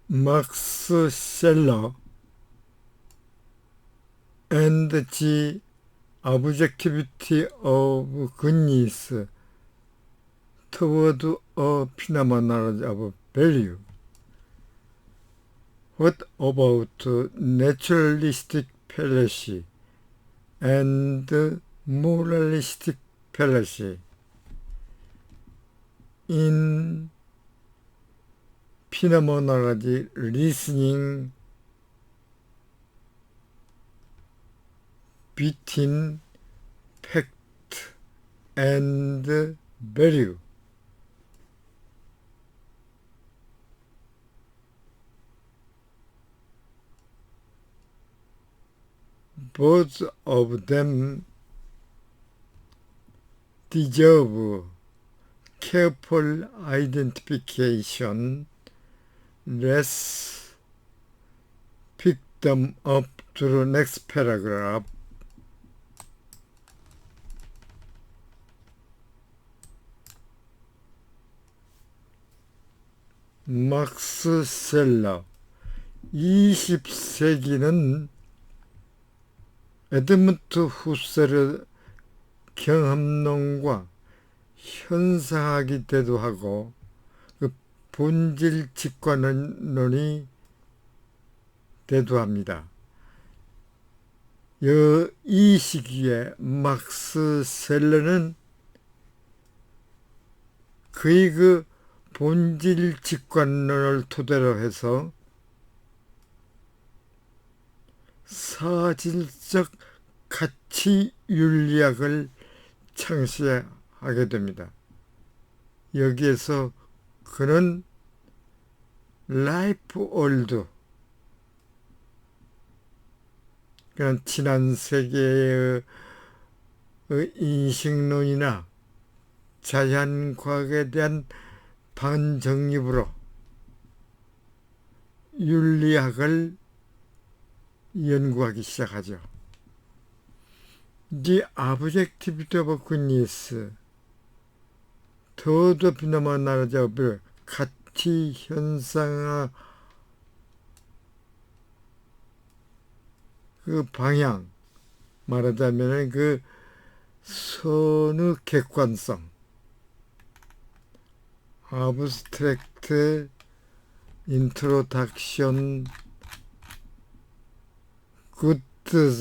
Max Scheler and the objectivity of goodness toward a phenomenology of value. What about naturalistic fallacy and moralistic fallacy? In phenomenology, reasoning between fact and value. Both of them deserve careful identification. Let's pick them up to the next paragraph. 막스 셀러 20세기는 에드문드 후셀의 경험론과 현상학이 대두하고 그 본질 직관론이 대두합니다. 이 시기에 막스 셀러는 그의 그 본질 직관론을 토대로 해서 사질적 가치 윤리학을 창시하게 됩니다. 여기에서 그는 라이프 올드, 그냥 지난 세계의 인식론이나 자연과학에 대한 반정립으로 윤리학을 연구하기 시작하죠. The objectivity of goodness, toward phenomenology of 가치 현상화 그 방향, 말하자면 그 선의 객관성, abstract introduction, goods,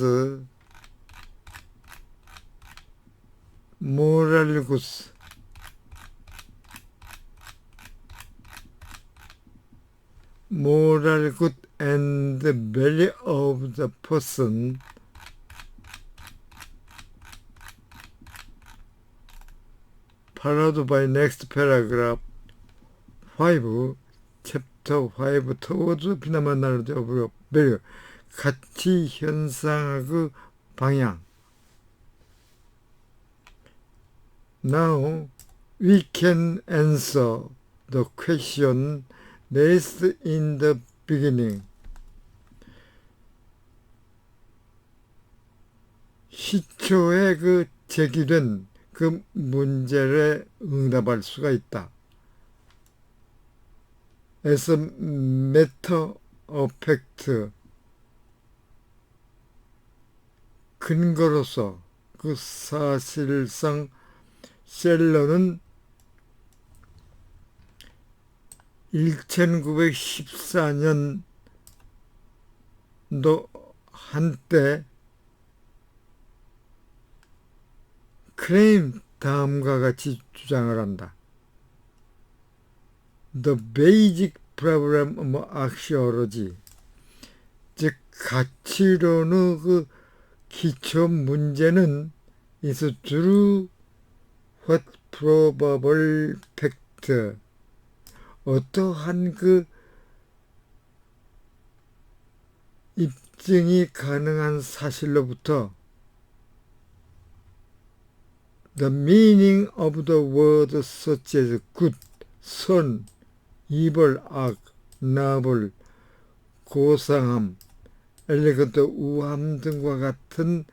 moral goods, moral good and the value of the person, followed by next paragraph 5, chapter 5, towards phenomenology of value, 가치 현상학의 방향. Now we can answer the question raised in the beginning. 시초에 그 제기된 그 문제에 응답할 수가 있다. As a matter of fact, 근거로서 그 사실상 셀러는 1914년도 한때 클레임 다음과 같이 주장을 한다. The basic problem of axiology, 즉 가치론의 그 기초 문제는 is true what probable fact, 어떠한 그 입증이 가능한 사실로부터 the meaning of the word such as good, 선, evil, 악, noble, 고상함, elegant, 우아함 등과 같은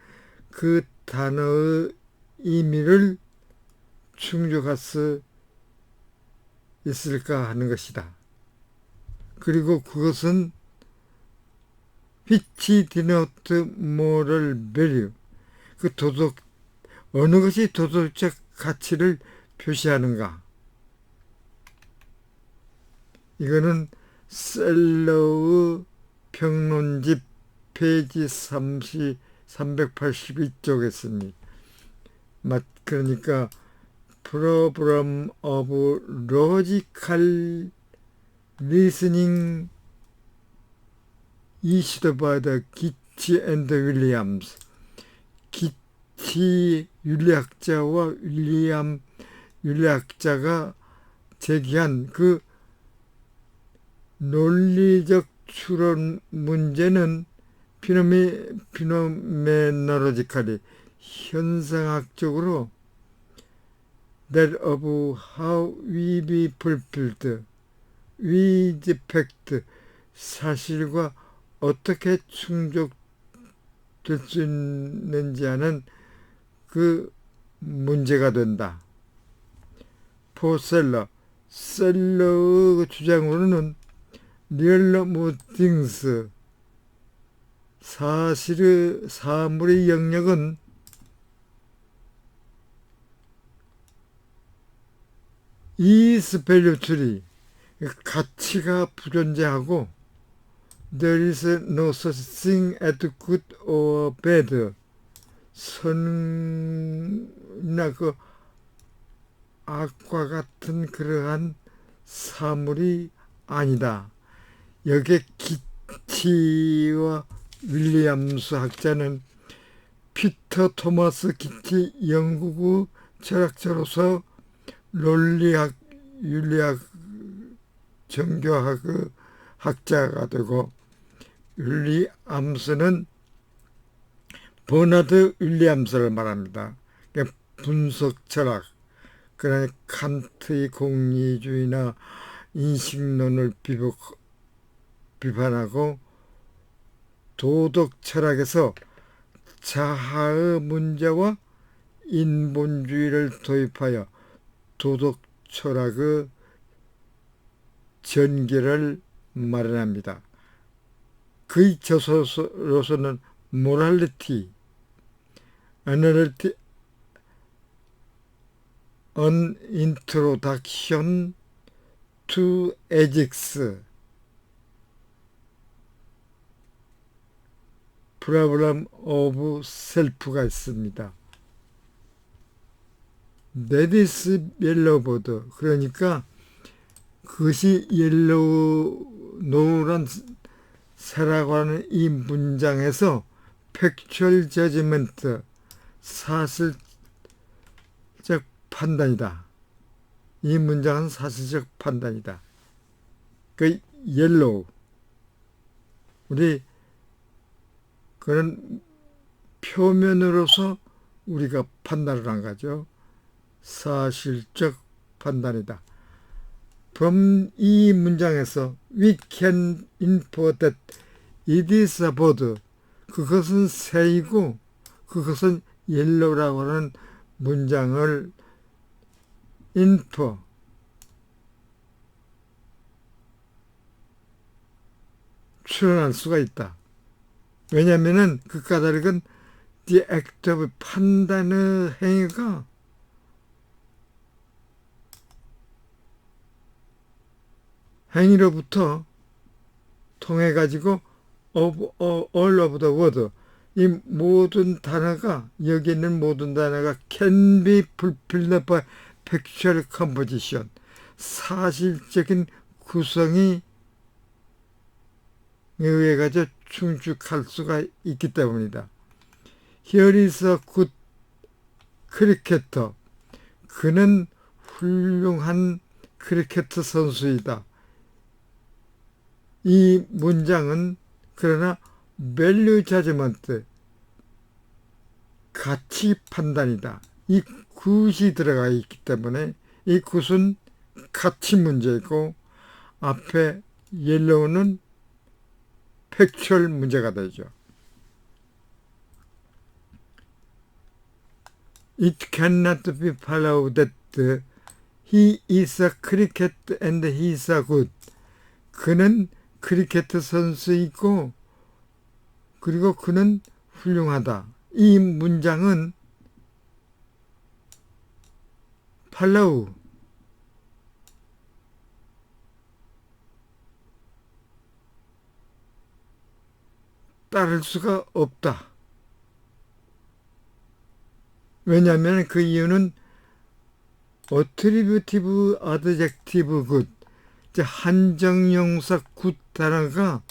그 단어의 의미를 충족할 수 있을까 하는 것이다. 그리고 그것은 which denote moral value, 그 도덕, 어느 것이 도덕적 가치를 표시하는가. 이거는 셀러의 평론집 페이지 382쪽에 있습니다. 그러니까 Problem of Logical Reasoning issued by the Gitch and Williams. 기치 윤리학자와 윌리엄 윤리학자가 제기한 그 논리적 추론 문제는 피노메놀로지컬리 현상학적으로 that of how we be fulfilled with fact, 사실과 어떻게 충족될 수 있는지 하는 그 문제가 된다. For 셀러의 주장으로는 real of things, 사물의 영역은 is value tree, 가치가 불존재하고 there is no such thing as good or bad, 선이나 그 악과 같은 그러한 사물이 아니다. 여기에 기치와 윌리엄스 학자는 피터 토마스 기치 영국의 철학자로서 논리학, 윤리학, 정교학의 학자가 되고, 윌리엄스는 버나드 윌리엄스를 말합니다. 그러니까 분석 철학, 그러나 칸트의 공리주의나 인식론을 비판하고 도덕 철학에서 자아의 문제와 인본주의를 도입하여 도덕 철학의 전개를 마련합니다. 그의 저서로서는 Morality, An Introduction to Ethics, Problem of Self가 있습니다. That is yellowboard. 그러니까 그것이 노란 새라고 하는 이 문장에서 factual judgment, 사실적 판단이다. 이 문장은 사실적 판단이다. 그 yellow, 우리 그런 표면으로서 우리가 판단을 한 거죠. 사실적 판단이다. from 이 문장에서 we can infer that it is a bird, 그것은 새이고 그것은 yellow라고 하는 문장을 infer, 추론할 수가 있다. 왜냐하면 그 까닭은 the act of 판단의 행위가 행위로부터 통해 가지고 all of the word, 이 모든 단어가, 여기 있는 모든 단어가 can be fulfilled by factual composition, 사실적인 구성이 의해 가지고 충족할 수가 있기 때문이다. Here is a good cricketer, 그는 훌륭한 크리켓 선수이다. 이 문장은 그러나 value judgment, 가치 판단이다. 이 굿이 들어가 있기 때문에 이 굿은 가치 문제이고 앞에 yellow는 팩츄얼 문제가 되죠. It cannot be followed that he is a cricket and he is a good. 그는 크리켓 선수이고 그리고 그는 훌륭하다. 이 문장은 팔로우 따를 수가 없다. 왜냐하면 그 이유는 attributive adjective good, 한정용사 good 단어가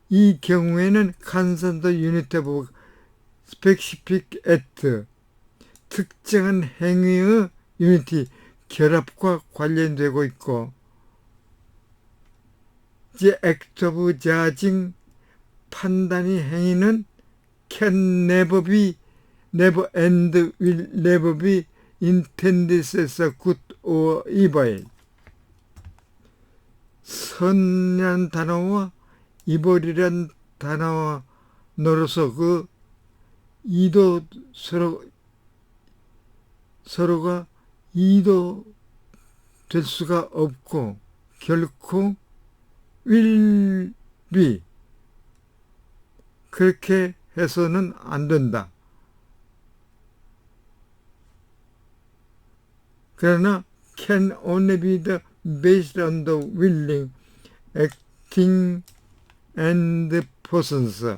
이 경우에는 consonant unit of specific at, 특정한 행위의 유니티, 결합과 관련되고 있고, the act of judging, 판단의 행위는 can never be, never and will never be intended as a good or evil. 선이란 단어와 이벌이란 단어로서 그 이도 서로가 이도 될 수가 없고 결코 will be 그렇게 해서는 안 된다. 그러나 can only be the based on the willing, acting and persons,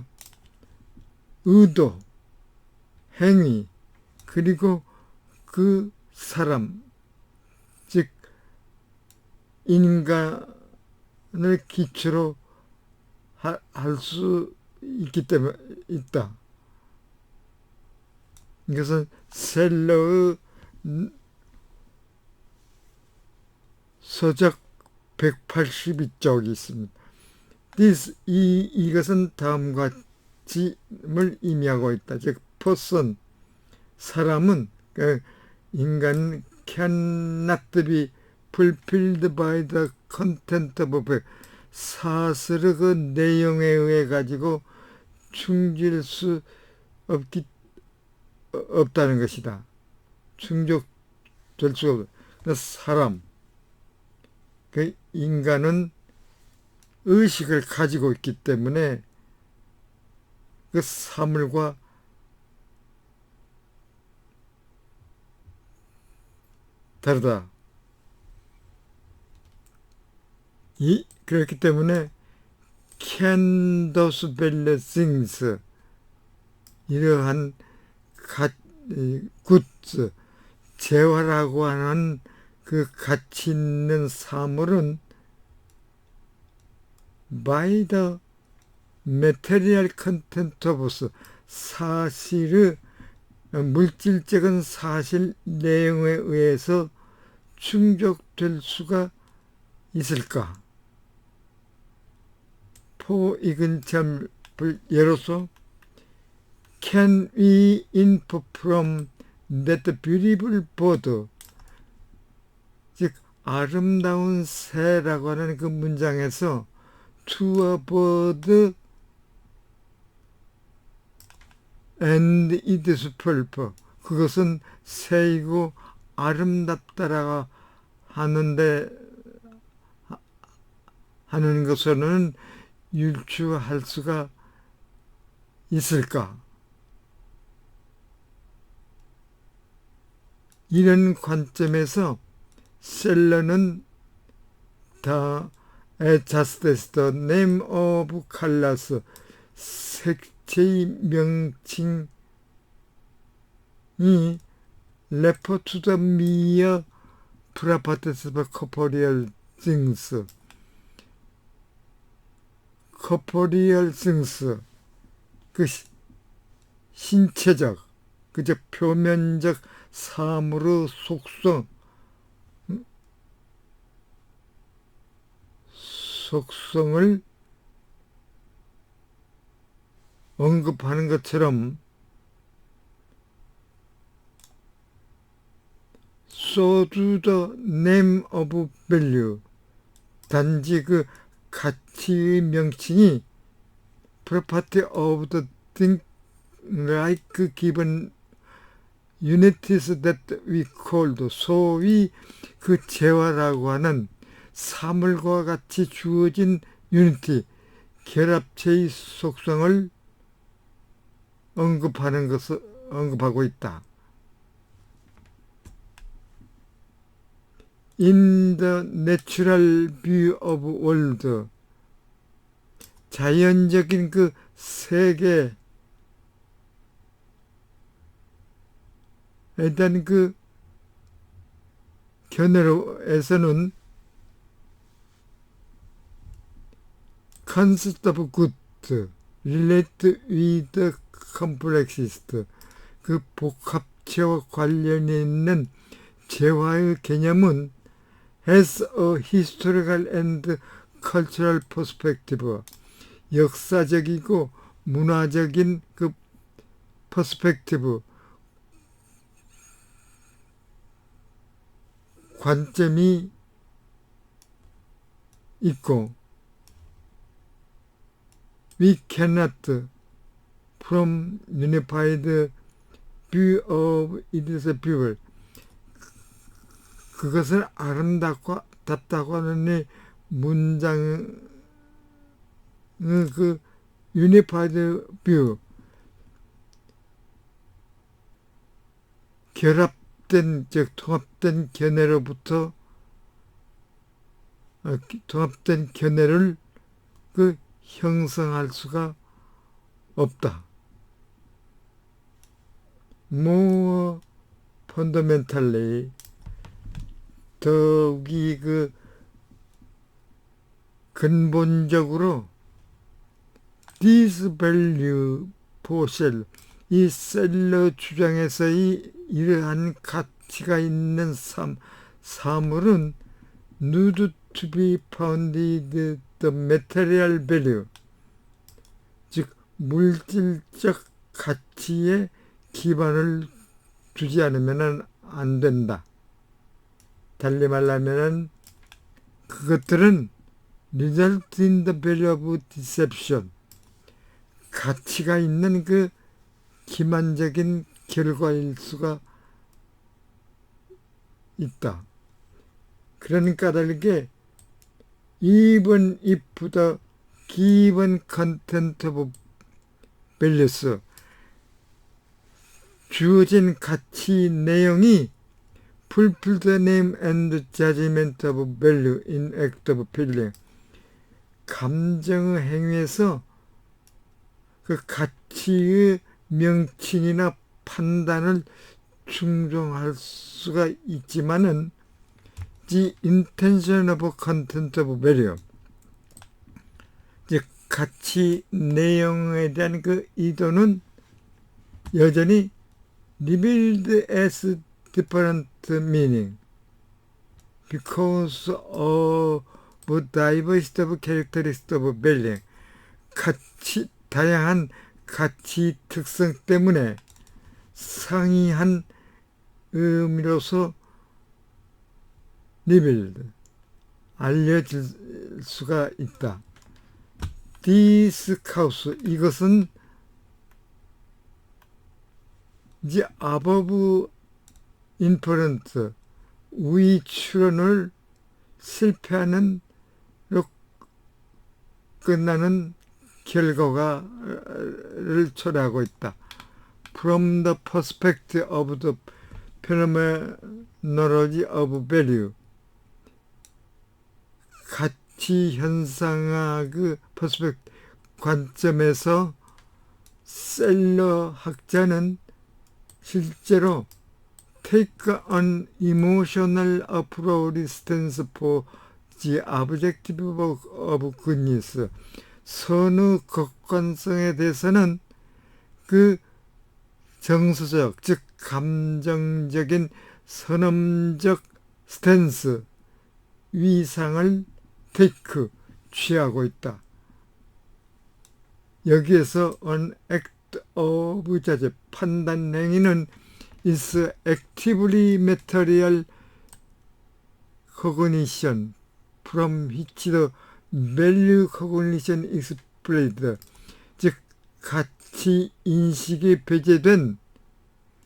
의도, 행위, 그리고 그 사람, 즉 인간을 기초로 할 수 있기 때문에 있다. 이것은 셀러의 서적 182쪽이 있습니다. 이것은 다음과 같이를 의미하고 있다. 즉, person, 사람은, 인간은 cannot be fulfilled by the content of fact, 사슬의 그 내용에 의해 가지고 충질 수 없다는 것이다. 충족될 수가 없다. 사람, 그 인간은 의식을 가지고 있기 때문에 그 사물과 다르다. 그렇기 때문에 can those various things, 이러한 goods, 재화라고 하는 그 가치 있는 사물은 by the material content of, 사실의 물질적인 사실 내용에 의해서 충족될 수가 있을까? For example, 예로서 can we infer from that beautiful bird, 즉 아름다운 새라고 하는 그 문장에서 to a bird and its purpose, 그것은 새이고 아름답다라고 하는 것으로는 유추할 수가 있을까? 이런 관점에서 셀러는 the just as the name of colors, 색채의 명칭이 refer to the mere properties of corporeal things, 그 신체적, 그저 표면적 사물의 속성을 언급하는 것처럼 so do the name of value, 단지 그 가치의 명칭이 property of the thing like given unities that we called, 소위 그 재화라고 하는 사물과 같이 주어진 유니티, 결합체의 속성을 언급하고 있다. In the natural view of world, 자연적인 그 세계에 대한 그 견해로에서는 concept of good relate with complexist, 그 복합체와 관련이 있는 재화의 개념은 has a historical and cultural perspective, 역사적이고 문화적인 그 퍼스펙티브, 관점이 있고, we cannot from unified view of its people, 그것을 아름답다고 하는 문장의 그 unified view, 결합된, 즉 통합된 견해로부터 통합된 견해를 그 형성할 수가 없다. More fundamentally, 더욱이 그 근본적으로 this value for cell, 이 셀러 주장에서의 이러한 가치가 있는 사물은 need to be founded the material value, 즉 물질적 가치에 기반을 두지 않으면 안 된다. 달리 말하면 그것들은 result in the value of deception, 가치가 있는 그 기만적인 결과일 수가 있다. 그러니까 다르게 even if the given content of values, 주어진 가치 내용이 fulfill the name and judgment of value in act of feeling, 감정의 행위에서 그 가치의 명칭이나 판단을 충족할 수가 있지만은 the intention of content of value, 즉 가치 내용에 대한 그 의도는 여전히 revealed as different meaning because of diversity of characteristics of value, 다양한 가치 특성 때문에 상이한 의미로서 revealed, 알려질 수가 있다. This cause, 이것은 이제 above inference, 위 추론을 실패하는 끝나는 결과를 초래하고 있다. From the perspective of the phenomenology of value, 가치 현상의 그 퍼스펙트 관점에서 셀러 학자는 실제로 take an emotional approach stance for the objective of goodness, 선의 객관성에 대해서는 그 정서적, 즉 감정적인 선험적 스탠스, 위상을 take, 취하고 있다. 여기에서 an act of judge, 판단 행위는 is actively material cognition from which the value cognition is expressed, 즉 가치 인식이 배제된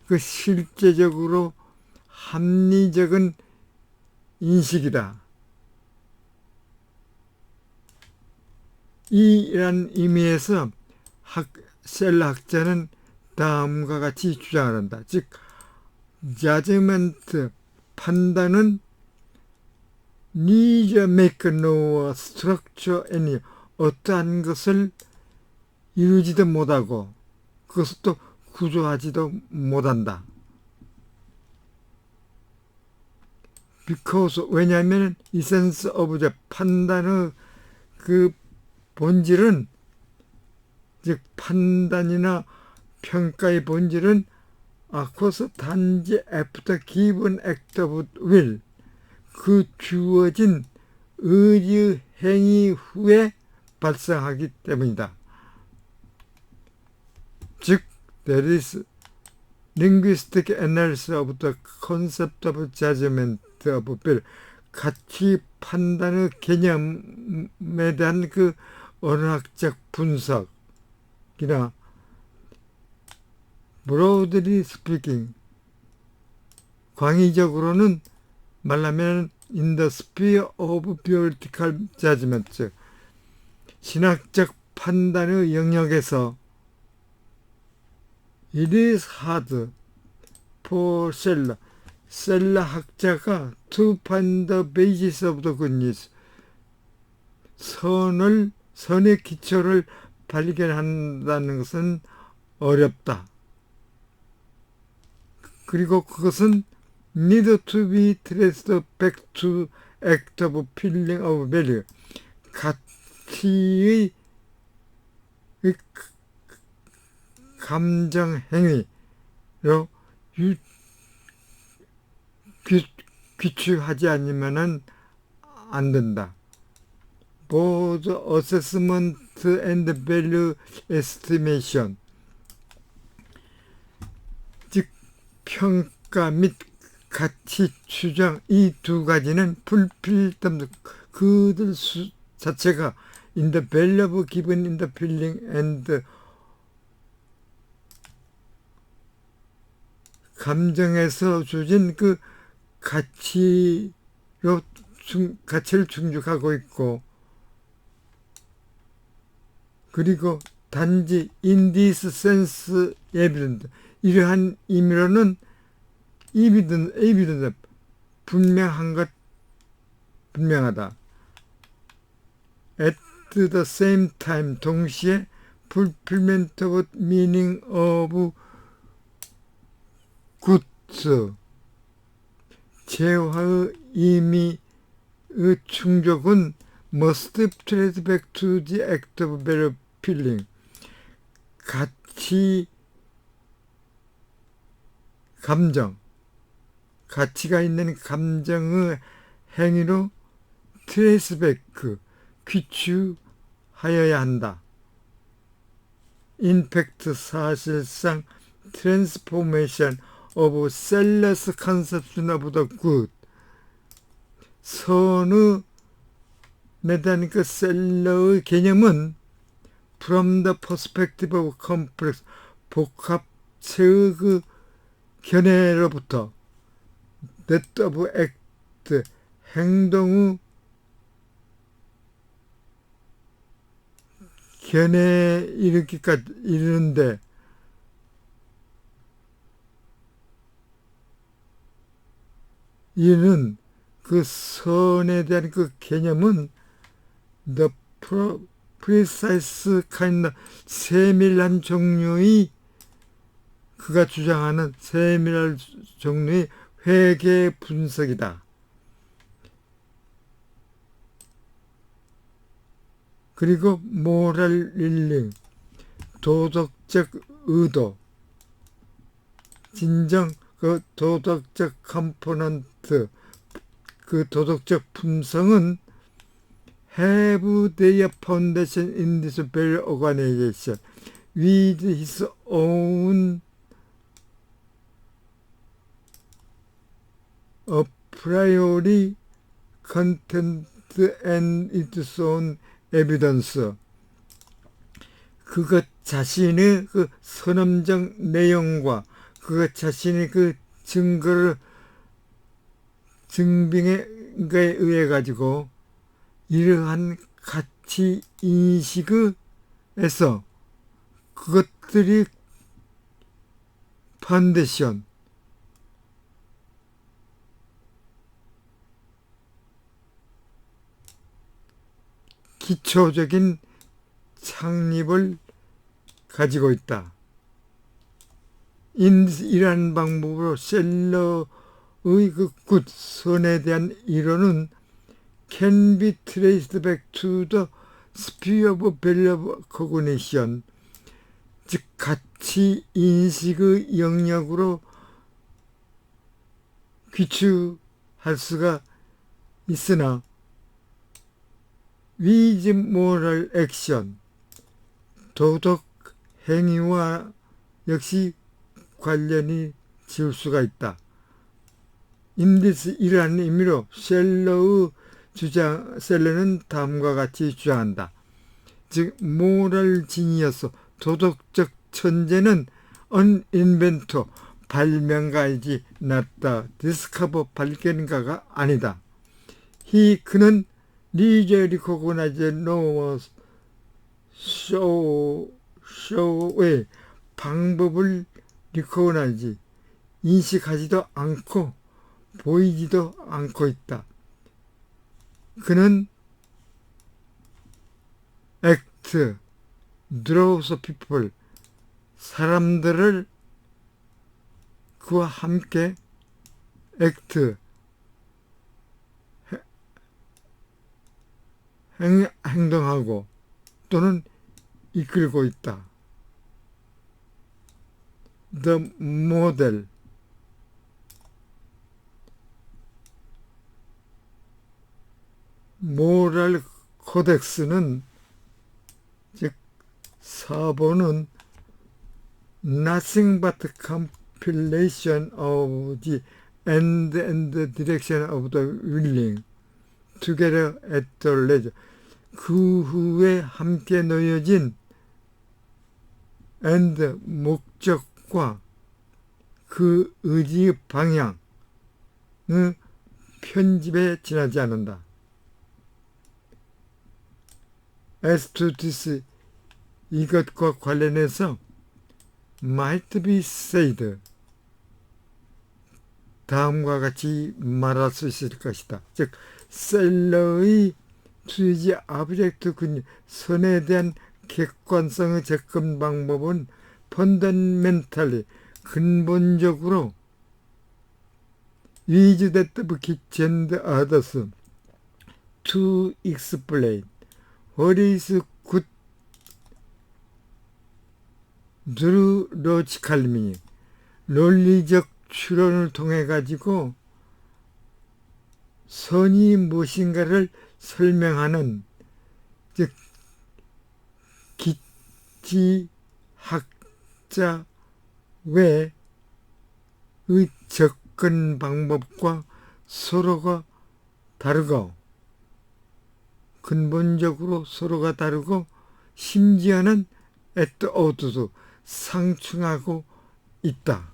그 실제적으로 합리적인 인식이다. 이란 의미에서 셀러 학자는 다음과 같이 주장을 한다. 즉, judgment, 판단은 neither make nor structure any, 어떠한 것을 이루지도 못하고 그것을 또 구조하지도 못한다. because, 왜냐하면 essence of the, 판단의 그 본질은, 즉 판단이나 평가의 본질은 across, 단지 after given act of will, 그 주어진 의지 행위 후에 발생하기 때문이다. 즉, there is linguistic analysis of the concept of judgment of will, 가치 판단의 개념에 대한 그 언어학적 분석이나 broadly speaking, 광의적으로는 말하면 in the sphere of theoretical judgment, 즉 신학적 판단의 영역에서 it is hard for 셀러 학자가 to find the basis of the good news, 선의 기초를 발견한다는 것은 어렵다. 그리고 그것은 need to be traced back to act of feeling of value, 가치의 감정 행위로 귀추하지 않으면 안 된다. Both assessment and value estimation, 즉 평가 및 가치 추정, 이 두 가지는 fulfilled, 그들 자체가 in the value of given in the feeling and 감정에서 주진 그 가치를 충족하고 있고, 그리고 단지 in this sense evident, 이러한 의미로는 evident, 분명하다. at the same time, 동시에 fulfillment of meaning of good, 재화의 의미의 충족은 must trace back to the act of value feeling, 가치가 있는 감정의 행위로 trace back, 귀추하여야 한다. In fact, 사실상 transformation of seller's conception of the good, 선의 대한 그 셀러의 개념은 from the perspective of complex, 복합체의 그 견해로부터 that of act, 행동의 견해에 이르는데 이는 그 선에 대한 그 개념은 the precise kind, 세밀한 종류의, 그가 주장하는 세밀한 종류의 회계 분석이다. 그리고 moral willing, 도덕적 의도, 진정 그 도덕적 컴포넌트, 그 도덕적 품성은 have their foundation in this very organization with his own a priori content and its own evidence, 그것 자신의 그 선언적 내용과 그것 자신의 그 증빙에 의해 가지고 이러한 가치 인식에서 그것들이 파운데이션, 기초적인 창립을 가지고 있다. 이러한 방법으로 셀러의 그 굿선에 대한 이론은 can be traced back to the sphere of value of cognition, 즉 가치 인식의 영역으로 귀추할 수가 있으나 with moral action, 도덕 행위와 역시 관련이 지을 수가 있다. In this, 이러한 의미로 셀러는 다음과 같이 주장한다. 즉 moral genius, 도덕적 천재는 an inventor, 발명가이지 not discover, 발견가가 아니다. 그는 legally recognized norms, show의 방법을 recognize, 인식하지도 않고 보이지도 않고 있다. 그는 act, draws people, 사람들을 그와 함께 act, 행동하고 또는 이끌고 있다. The model, 모럴 코덱스는, 즉 사본은 nothing but compilation of the end and direction of the willing together at the leisure, 그 후에 함께 놓여진 and, 목적과 그 의지의 방향의 편집에 지나지 않는다. As to this, 이것과 관련해서 might be said, 다음과 같이 말할 수 있을 것이다. 즉 셀러의 투지 아브젝트 선에 대한 객관성의 접근 방법은 펀더멘탈리, 근본적으로 is that kitchen others to explain what is good through logical meaning, 논리적 추론을 통해 가지고 선이 무엇인가를 설명하는, 즉 기지학자 외의 접근 방법과 서로가 다르고, 근본적으로 서로가 다르고, 심지어는 at odds, 상충하고 있다.